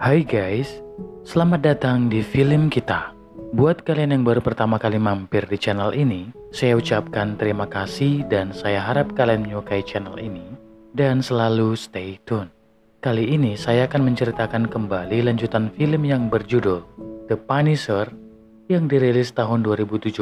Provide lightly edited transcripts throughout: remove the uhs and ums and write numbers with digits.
Hai guys, selamat datang di film kita. Buat kalian yang baru pertama kali mampir di channel ini, saya ucapkan terima kasih dan saya harap kalian menyukai channel ini dan selalu stay tune. Kali ini saya akan menceritakan kembali lanjutan film yang berjudul The Punisher yang dirilis tahun 2017,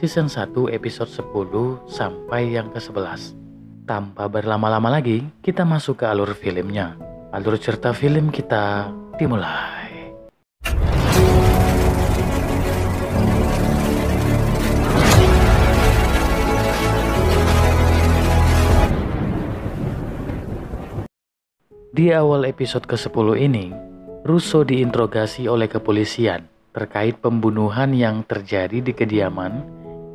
season 1 episode 10 sampai yang ke-11. Tanpa berlama-lama lagi, kita masuk ke alur filmnya. Alur cerita film kita dimulai. Di awal episode ke-10 ini, Russo diinterogasi oleh kepolisian terkait pembunuhan yang terjadi di kediaman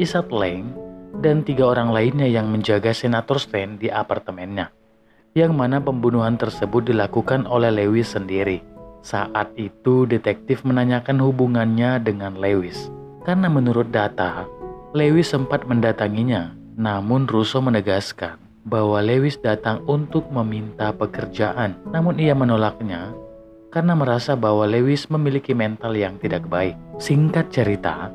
Isaac Lang dan 3 orang lainnya yang menjaga Senator Stan di apartemennya, yang mana pembunuhan tersebut dilakukan oleh Lewis sendiri. Saat itu detektif menanyakan hubungannya dengan Lewis, karena menurut data, Lewis sempat mendatanginya. Namun Russo menegaskan bahwa Lewis datang untuk meminta pekerjaan, namun ia menolaknya karena merasa bahwa Lewis memiliki mental yang tidak baik. Singkat cerita,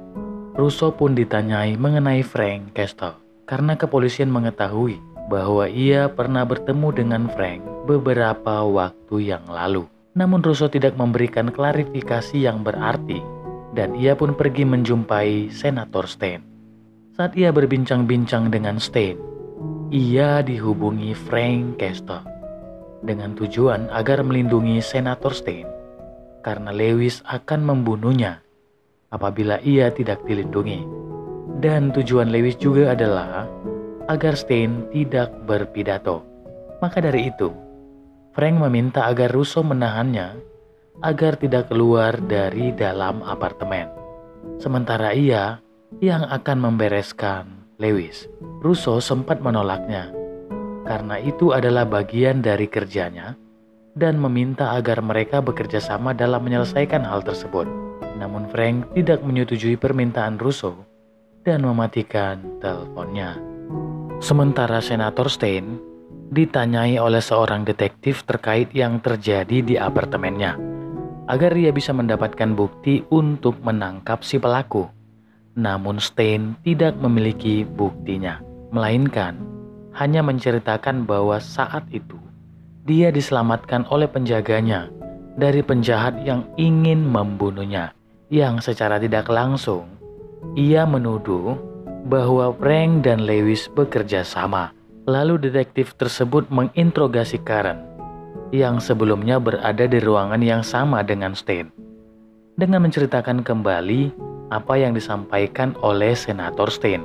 Russo pun ditanyai mengenai Frank Castle, karena kepolisian mengetahui bahwa ia pernah bertemu dengan Frank beberapa waktu yang lalu. Namun Russo tidak memberikan klarifikasi yang berarti dan ia pun pergi menjumpai Senator Stan. Saat ia berbincang-bincang dengan Stan, ia dihubungi Frank Castle dengan tujuan agar melindungi Senator Stan karena Lewis akan membunuhnya apabila ia tidak dilindungi. Dan tujuan Lewis juga adalah agar Stan tidak berpidato. Maka dari itu, Frank meminta agar Russo menahannya agar tidak keluar dari dalam apartemen. Sementara ia yang akan membereskan Lewis. Russo sempat menolaknya karena itu adalah bagian dari kerjanya dan meminta agar mereka bekerja sama dalam menyelesaikan hal tersebut. Namun Frank tidak menyetujui permintaan Russo dan mematikan teleponnya. Sementara Senator Stan ditanyai oleh seorang detektif terkait yang terjadi di apartemennya agar ia bisa mendapatkan bukti untuk menangkap si pelaku. Namun Stan tidak memiliki buktinya, melainkan hanya menceritakan bahwa saat itu dia diselamatkan oleh penjaganya dari penjahat yang ingin membunuhnya, yang secara tidak langsung ia menuduh bahwa Frank dan Lewis bekerja sama. Lalu detektif tersebut menginterogasi Karen yang sebelumnya berada di ruangan yang sama dengan Stan dengan menceritakan kembali apa yang disampaikan oleh Senator Stan,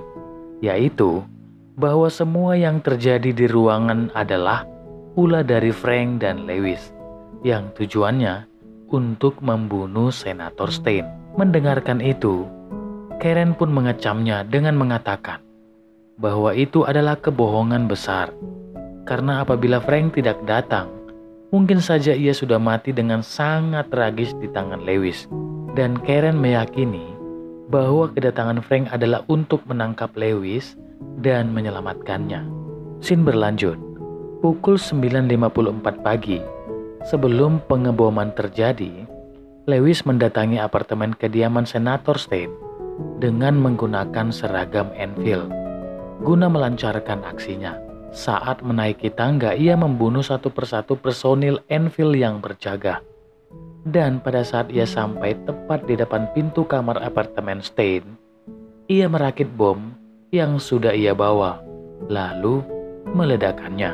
yaitu bahwa semua yang terjadi di ruangan adalah ulah dari Frank dan Lewis yang tujuannya untuk membunuh Senator Stan. Mendengarkan itu, Karen pun mengecamnya dengan mengatakan bahwa itu adalah kebohongan besar, karena apabila Frank tidak datang, mungkin saja ia sudah mati dengan sangat tragis di tangan Lewis. Dan Karen meyakini bahwa kedatangan Frank adalah untuk menangkap Lewis dan menyelamatkannya. Scene berlanjut. Pukul 9.54 pagi, sebelum pengeboman terjadi, Lewis mendatangi apartemen kediaman Senator Stan dengan menggunakan seragam Enfield guna melancarkan aksinya. Saat menaiki tangga, ia membunuh satu persatu personil Enfield yang berjaga. Dan pada saat ia sampai tepat di depan pintu kamar apartemen Stan, ia merakit bom yang sudah ia bawa, lalu meledakannya.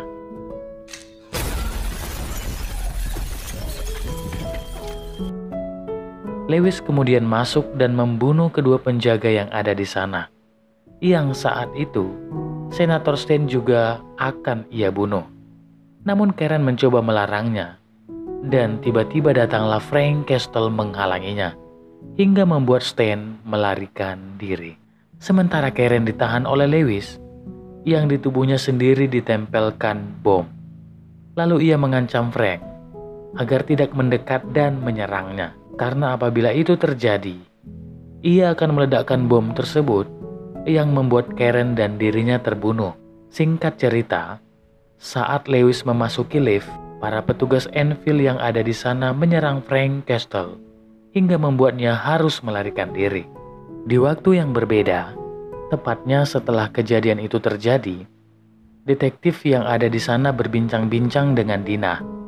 Lewis kemudian masuk dan membunuh kedua penjaga yang ada di sana, yang saat itu Senator Stan juga akan ia bunuh. Namun Karen mencoba melarangnya, dan tiba-tiba datanglah Frank Castle menghalanginya, hingga membuat Stan melarikan diri. Sementara Karen ditahan oleh Lewis, yang di tubuhnya sendiri ditempelkan bom. Lalu ia mengancam Frank agar tidak mendekat dan menyerangnya, karena apabila itu terjadi, ia akan meledakkan bom tersebut yang membuat Karen dan dirinya terbunuh. Singkat cerita, saat Lewis memasuki lift, para petugas Enfield yang ada di sana menyerang Frank Castle hingga membuatnya harus melarikan diri. Di waktu yang berbeda, tepatnya setelah kejadian itu terjadi, detektif yang ada di sana berbincang-bincang dengan Dina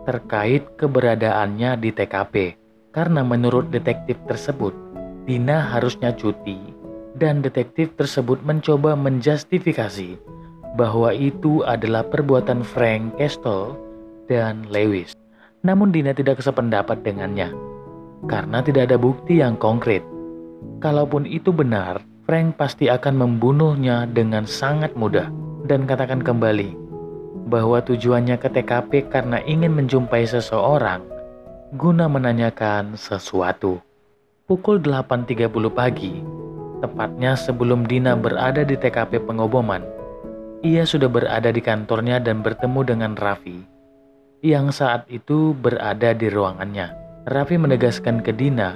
terkait keberadaannya di TKP. Karena menurut detektif tersebut, Dina harusnya cuti dan detektif tersebut mencoba menjustifikasi bahwa itu adalah perbuatan Frank Castle dan Lewis. Namun Dina tidak sependapat dengannya karena tidak ada bukti yang konkret. Kalaupun itu benar, Frank pasti akan membunuhnya dengan sangat mudah. Dan katakan kembali bahwa tujuannya ke TKP karena ingin menjumpai seseorang guna menanyakan sesuatu. Pukul 8.30 pagi, tepatnya sebelum Dina berada di TKP pengoboman, ia sudah berada di kantornya dan bertemu dengan Raffi, yang saat itu berada di ruangannya. Raffi menegaskan ke Dina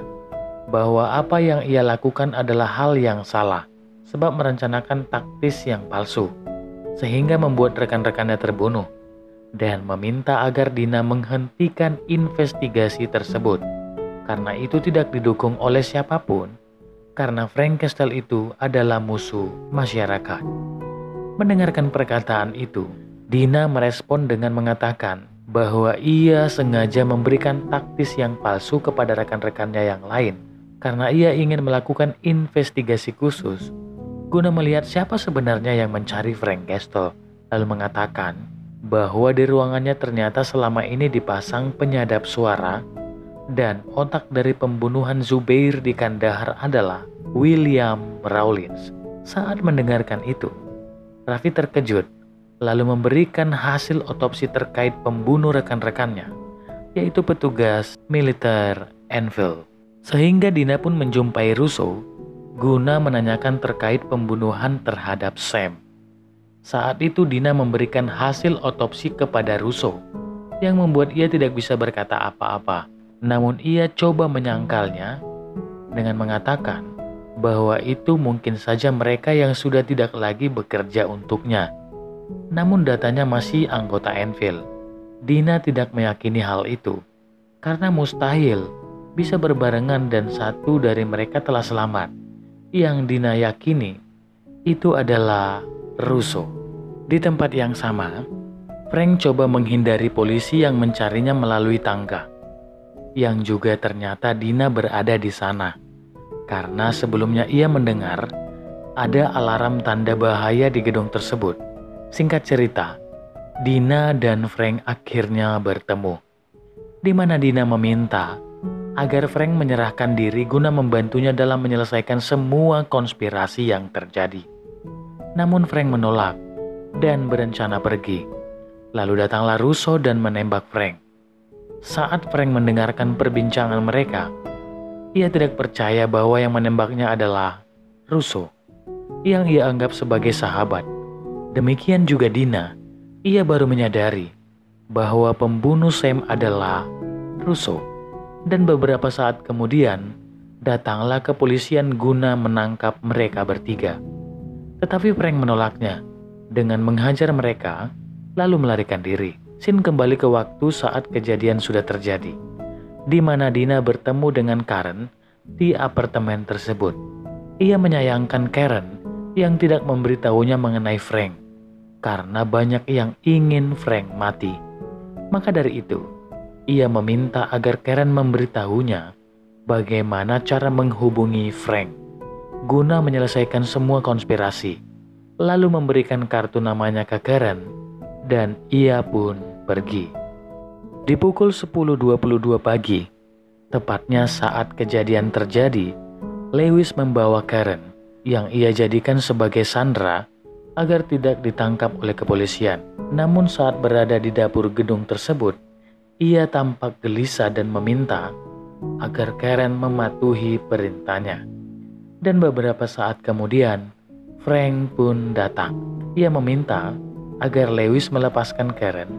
bahwa apa yang ia lakukan adalah hal yang salah, sebab merencanakan taktis yang palsu, sehingga membuat rekan-rekannya terbunuh, dan meminta agar Dina menghentikan investigasi tersebut, karena itu tidak didukung oleh siapapun, karena Frank Castle itu adalah musuh masyarakat. Mendengarkan perkataan itu, Dina merespon dengan mengatakan bahwa ia sengaja memberikan taktis yang palsu kepada rekan-rekannya yang lain, karena ia ingin melakukan investigasi khusus guna melihat siapa sebenarnya yang mencari Frank Castle, lalu mengatakan bahwa di ruangannya ternyata selama ini dipasang penyadap suara dan otak dari pembunuhan Zubair di Kandahar adalah William Rawlins. Saat mendengarkan itu, Raffi terkejut lalu memberikan hasil otopsi terkait pembunuh rekan-rekannya, yaitu petugas militer Enfield. Sehingga Dina pun menjumpai Russo guna menanyakan terkait pembunuhan terhadap Sam. Saat itu Dina memberikan hasil otopsi kepada Russo yang membuat ia tidak bisa berkata apa-apa. Namun ia coba menyangkalnya dengan mengatakan bahwa itu mungkin saja mereka yang sudah tidak lagi bekerja untuknya. Namun datanya masih anggota Enfield. Dina tidak meyakini hal itu karena mustahil bisa berbarengan dan satu dari mereka telah selamat. Yang Dina yakini itu adalah Russo. Di tempat yang sama, Frank coba menghindari polisi yang mencarinya melalui tangga, yang juga ternyata Dina berada di sana, karena sebelumnya ia mendengar ada alarm tanda bahaya di gedung tersebut. Singkat cerita, Dina dan Frank akhirnya bertemu, di mana Dina meminta agar Frank menyerahkan diri guna membantunya dalam menyelesaikan semua konspirasi yang terjadi. Namun Frank menolak dan berencana pergi. Lalu datanglah Russo dan menembak Frank. Saat Frank mendengarkan perbincangan mereka, ia tidak percaya bahwa yang menembaknya adalah Russo, yang ia anggap sebagai sahabat. Demikian juga Dina, ia baru menyadari bahwa pembunuh Sam adalah Russo. Dan beberapa saat kemudian, datanglah kepolisian guna menangkap mereka bertiga. Tetapi Frank menolaknya dengan menghajar mereka, lalu melarikan diri. Scene kembali ke waktu saat kejadian sudah terjadi, di mana Dina bertemu dengan Karen di apartemen tersebut. Ia menyayangkan Karen yang tidak memberitahunya mengenai Frank, karena banyak yang ingin Frank mati. Maka dari itu, ia meminta agar Karen memberitahunya bagaimana cara menghubungi Frank guna menyelesaikan semua konspirasi, lalu memberikan kartu namanya ke Karen, dan ia pun pergi. Di pukul 10.22 pagi, tepatnya saat kejadian terjadi, Lewis membawa Karen yang ia jadikan sebagai sandera agar tidak ditangkap oleh kepolisian. Namun saat berada di dapur gedung tersebut, ia tampak gelisah dan meminta agar Karen mematuhi perintahnya. Dan beberapa saat kemudian, Frank pun datang. Ia meminta agar Lewis melepaskan Karen,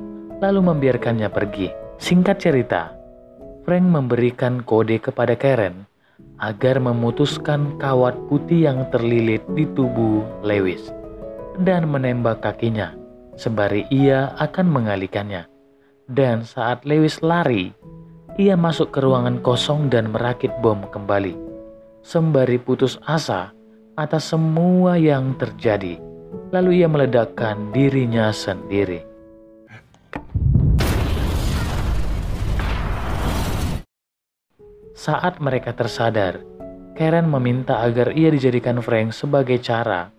lalu membiarkannya pergi. Singkat cerita, Frank memberikan kode kepada Karen agar memutuskan kawat putih yang terlilit di tubuh Lewis dan menembak kakinya, sembari ia akan mengalihkannya. Dan saat Lewis lari, ia masuk ke ruangan kosong dan merakit bom kembali, sembari putus asa atas semua yang terjadi. Lalu ia meledakkan dirinya sendiri. Saat mereka tersadar, Karen meminta agar ia dijadikan Frank sebagai cara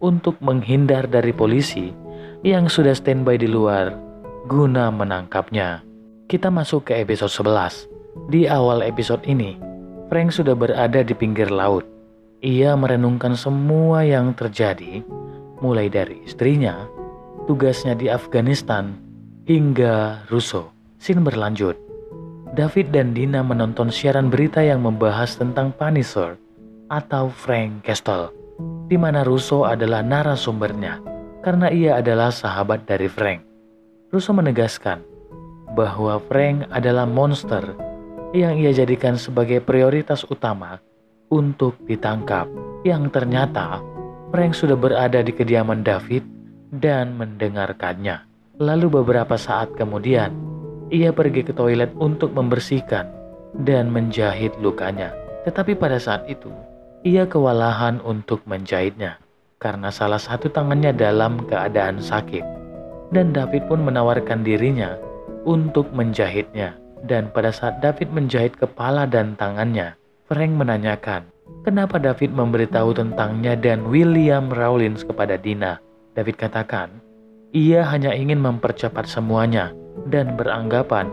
untuk menghindar dari polisi yang sudah standby di luar guna menangkapnya. Kita masuk ke episode 11. Di awal episode ini, Frank sudah berada di pinggir laut. Ia merenungkan semua yang terjadi, mulai dari istrinya, tugasnya di Afghanistan, hingga Russo. Scene berlanjut. David dan Dina menonton siaran berita yang membahas tentang Punisher atau Frank Castle, di mana Russo adalah narasumbernya karena ia adalah sahabat dari Frank. Russo menegaskan bahwa Frank adalah monster yang ia jadikan sebagai prioritas utama untuk ditangkap, yang ternyata Frank sudah berada di kediaman David dan mendengarkannya. Lalu beberapa saat kemudian, ia pergi ke toilet untuk membersihkan dan menjahit lukanya. Tetapi pada saat itu, ia kewalahan untuk menjahitnya karena salah satu tangannya dalam keadaan sakit. Dan David pun menawarkan dirinya untuk menjahitnya. Dan pada saat David menjahit kepala dan tangannya, Frank menanyakan kenapa David memberitahu tentangnya dan William Rawlins kepada Dina. David katakan, ia hanya ingin mempercepat semuanya dan beranggapan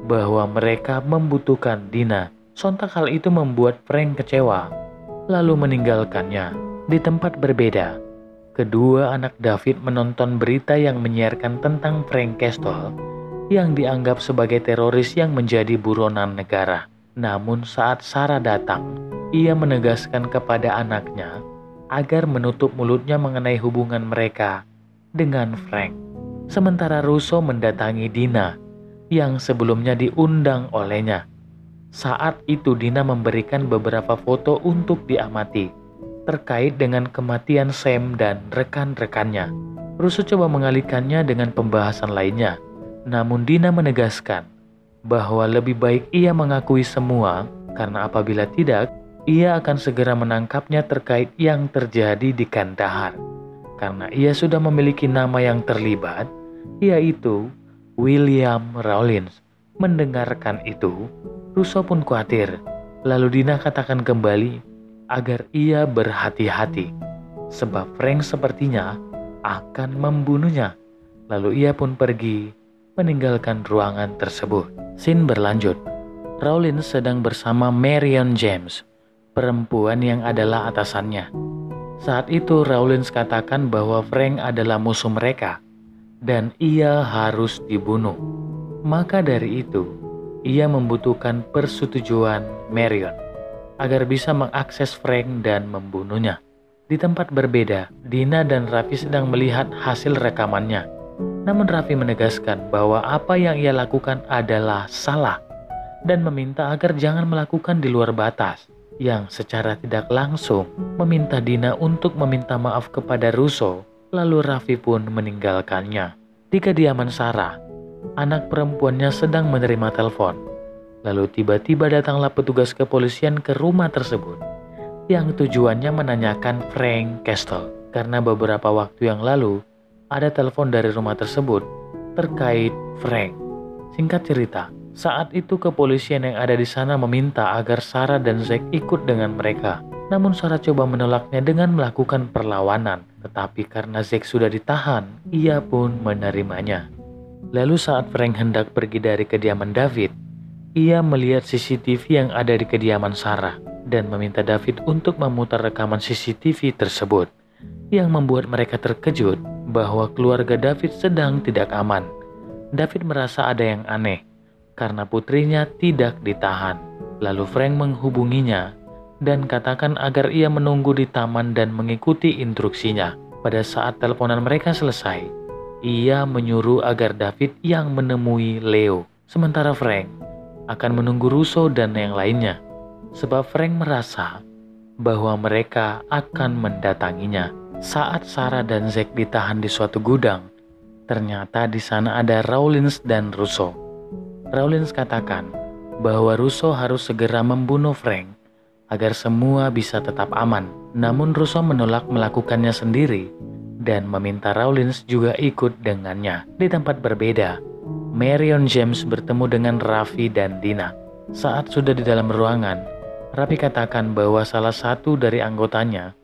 bahwa mereka membutuhkan Dina. Sontak hal itu membuat Frank kecewa, lalu meninggalkannya. Di tempat berbeda, kedua anak David menonton berita yang menyiarkan tentang Frank Castle yang dianggap sebagai teroris yang menjadi buronan negara. Namun saat Sarah datang, ia menegaskan kepada anaknya agar menutup mulutnya mengenai hubungan mereka dengan Frank. Sementara Russo mendatangi Dina yang sebelumnya diundang olehnya. Saat itu Dina memberikan beberapa foto untuk diamati terkait dengan kematian Sam dan rekan-rekannya. Russo coba mengalihkannya dengan pembahasan lainnya. Namun Dina menegaskan bahwa lebih baik ia mengakui semua karena apabila tidak, ia akan segera menangkapnya terkait yang terjadi di Kandahar. Karena ia sudah memiliki nama yang terlibat, yaitu William Rawlins. Mendengarkan itu, Russo pun khawatir. Lalu Dina katakan kembali agar ia berhati-hati, sebab Frank sepertinya akan membunuhnya. Lalu ia pun pergi meninggalkan ruangan tersebut. Scene berlanjut. Rawlins sedang bersama Marion James, perempuan yang adalah atasannya. Saat itu Rawlins katakan bahwa Frank adalah musuh mereka dan ia harus dibunuh. Maka dari itu, ia membutuhkan persetujuan Marion agar bisa mengakses Frank dan membunuhnya. Di tempat berbeda, Dina dan Raffi sedang melihat hasil rekamannya. Namun Raffi menegaskan bahwa apa yang ia lakukan adalah salah dan meminta agar jangan melakukan di luar batas, yang secara tidak langsung meminta Dina untuk meminta maaf kepada Russo. Lalu Raffi pun meninggalkannya. Di kediaman Sarah, anak perempuannya sedang menerima telepon. Lalu tiba-tiba datanglah petugas kepolisian ke rumah tersebut yang tujuannya menanyakan Frank Castle karena beberapa waktu yang lalu ada telepon dari rumah tersebut terkait Frank. Singkat cerita, saat itu kepolisian yang ada di sana meminta agar Sarah dan Zack ikut dengan mereka. Namun Sarah coba menolaknya dengan melakukan perlawanan. Tetapi karena Zack sudah ditahan, ia pun menerimanya. Lalu saat Frank hendak pergi dari kediaman David, ia melihat CCTV yang ada di kediaman Sarah dan meminta David untuk memutar rekaman CCTV tersebut, yang membuat mereka terkejut bahwa keluarga David sedang tidak aman. David merasa ada yang aneh karena putrinya tidak ditahan. Lalu Frank menghubunginya dan katakan agar ia menunggu di taman dan mengikuti instruksinya. Pada saat teleponan mereka selesai, ia menyuruh agar David yang menemui Leo, sementara Frank akan menunggu Russo dan yang lainnya, sebab Frank merasa bahwa mereka akan mendatanginya. Saat Sarah dan Zack ditahan di suatu gudang, Ternyata di sana ada Rawlins dan Russo. Rawlins katakan bahwa Russo harus segera membunuh Frank agar semua bisa tetap aman. Namun Russo menolak melakukannya sendiri dan meminta Rawlins juga ikut dengannya. Di tempat berbeda, Marion James bertemu dengan Raffi dan Dina. Saat sudah di dalam ruangan, Raffi katakan bahwa salah satu dari anggotanya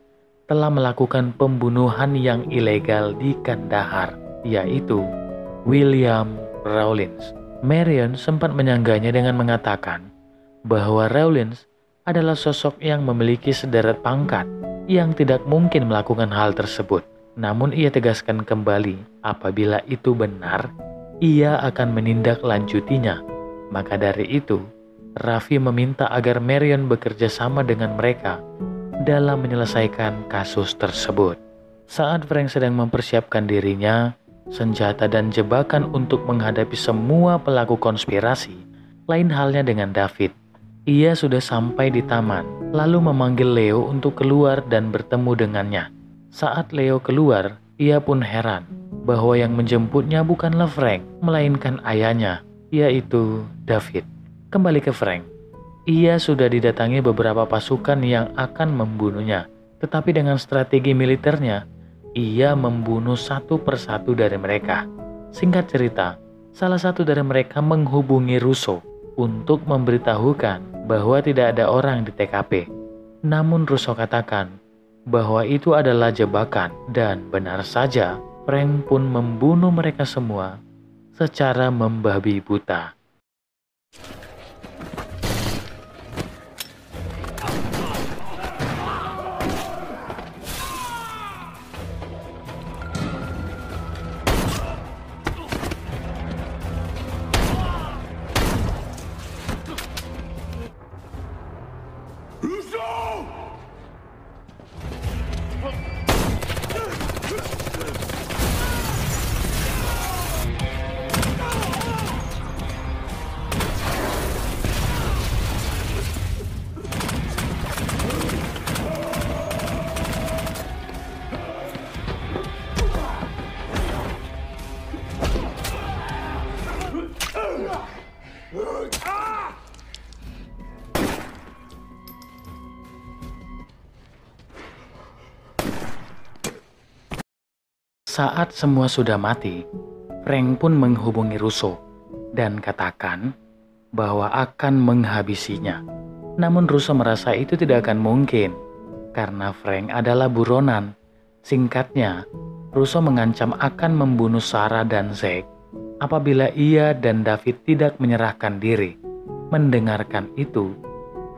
telah melakukan pembunuhan yang ilegal di Kandahar, yaitu William Rawlins. Marion sempat menyanggahnya dengan mengatakan bahwa Rawlins adalah sosok yang memiliki sederet pangkat yang tidak mungkin melakukan hal tersebut. Namun ia tegaskan kembali apabila itu benar, ia akan menindaklanjutinya. Maka dari itu, Raffi meminta agar Marion bekerja sama dengan mereka dalam menyelesaikan kasus tersebut. Saat Frank sedang mempersiapkan dirinya, senjata dan jebakan untuk menghadapi semua pelaku konspirasi, lain halnya dengan David. Ia sudah sampai di taman, lalu memanggil Leo untuk keluar dan bertemu dengannya. Saat Leo keluar, ia pun heran bahwa yang menjemputnya bukanlah Frank, melainkan ayahnya, yaitu David. Kembali ke Frank. Ia sudah didatangi beberapa pasukan yang akan membunuhnya, tetapi dengan strategi militernya, ia membunuh satu persatu dari mereka. Singkat cerita, salah satu dari mereka menghubungi Russo untuk memberitahukan bahwa tidak ada orang di TKP. Namun Russo katakan bahwa itu adalah jebakan, dan benar saja Frank pun membunuh mereka semua secara membabi buta. Saat semua sudah mati, Frank pun menghubungi Russo dan katakan bahwa akan menghabisinya. Namun Russo merasa itu tidak akan mungkin karena Frank adalah buronan. Singkatnya, Russo mengancam akan membunuh Sarah dan Zack apabila ia dan David tidak menyerahkan diri. Mendengarkan itu,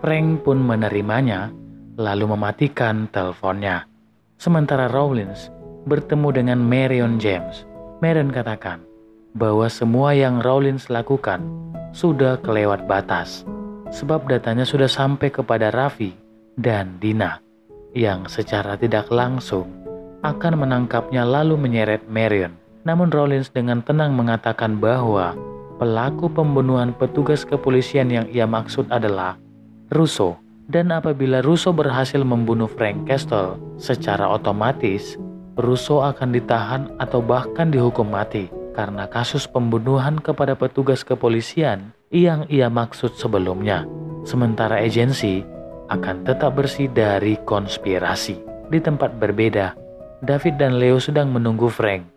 Frank pun menerimanya lalu mematikan teleponnya. Sementara Rawlins bertemu dengan Marion James. Marion katakan bahwa semua yang Rawlins lakukan sudah kelewat batas, sebab datanya sudah sampai kepada Raffi dan Dina, yang secara tidak langsung akan menangkapnya lalu menyeret Marion. Namun Rawlins dengan tenang mengatakan bahwa pelaku pembunuhan petugas kepolisian yang ia maksud adalah Russo, dan apabila Russo berhasil membunuh Frank Castle, secara otomatis Russo akan ditahan atau bahkan dihukum mati karena kasus pembunuhan kepada petugas kepolisian yang ia maksud sebelumnya. Sementara agensi akan tetap bersih dari konspirasi. Di tempat berbeda, David dan Leo sedang menunggu Frank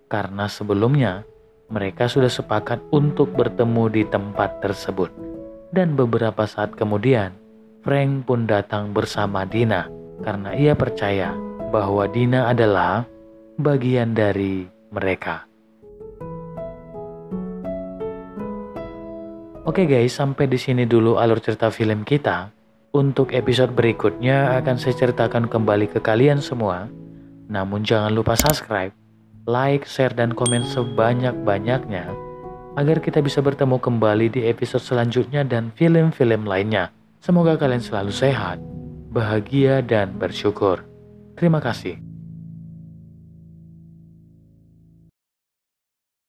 karena sebelumnya mereka sudah sepakat untuk bertemu di tempat tersebut. Dan beberapa saat kemudian, Frank pun datang bersama Dina karena ia percaya bahwa Dina adalah bagian dari mereka. Oke guys, sampai di sini dulu alur cerita film kita. Untuk episode berikutnya akan saya ceritakan kembali ke kalian semua. Namun jangan lupa subscribe, like, share, dan komen sebanyak-banyaknya agar kita bisa bertemu kembali di episode selanjutnya dan film-film lainnya. Semoga kalian selalu sehat, bahagia, dan bersyukur. Terima kasih.